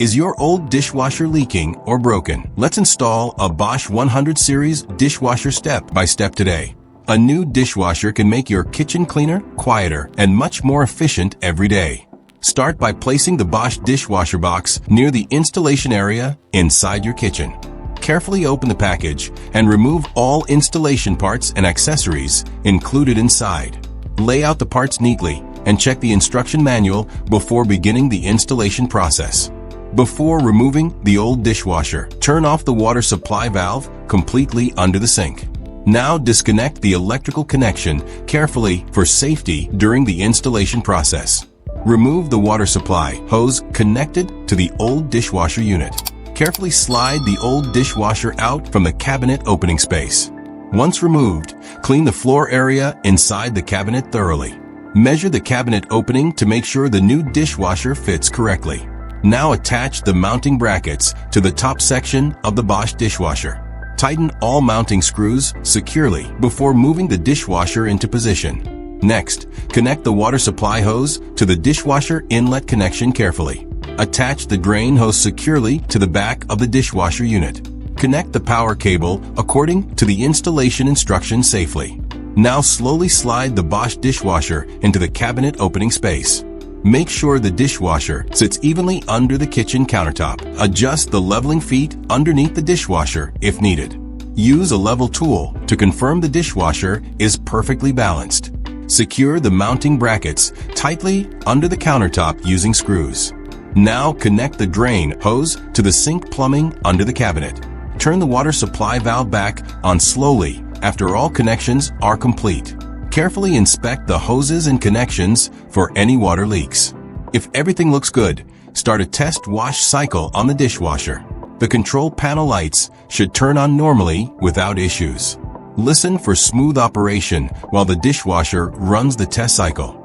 Is your old dishwasher leaking or broken? Let's install a Bosch 100 series dishwasher step by step today. A new dishwasher can make your kitchen cleaner, quieter, and much more efficient every day. Start by placing the Bosch dishwasher box near the installation area inside your kitchen. Carefully open the package and remove all installation parts and accessories included inside. Lay out the parts neatly and check the instruction manual before beginning the installation process. Before removing the old dishwasher, turn off the water supply valve completely under the sink. Now disconnect the electrical connection carefully for safety during the installation process. Remove the water supply hose connected to the old dishwasher unit. Carefully slide the old dishwasher out from the cabinet opening space. Once removed, clean the floor area inside the cabinet thoroughly. Measure the cabinet opening to make sure the new dishwasher fits correctly. Now attach the mounting brackets to the top section of the Bosch dishwasher. Tighten all mounting screws securely before moving the dishwasher into position. Next, connect the water supply hose to the dishwasher inlet connection carefully. Attach the drain hose securely to the back of the dishwasher unit. Connect the power cable according to the installation instructions safely. Now slowly slide the Bosch dishwasher into the cabinet opening space. Make sure the dishwasher sits evenly under the kitchen countertop. Adjust the leveling feet underneath the dishwasher if needed. Use a level tool to confirm the dishwasher is perfectly balanced. Secure the mounting brackets tightly under the countertop using screws. Now connect the drain hose to the sink plumbing under the cabinet. Turn the water supply valve back on slowly after all connections are complete. Carefully inspect the hoses and connections for any water leaks. If everything looks good, start a test wash cycle on the dishwasher. The control panel lights should turn on normally without issues. Listen for smooth operation while the dishwasher runs the test cycle.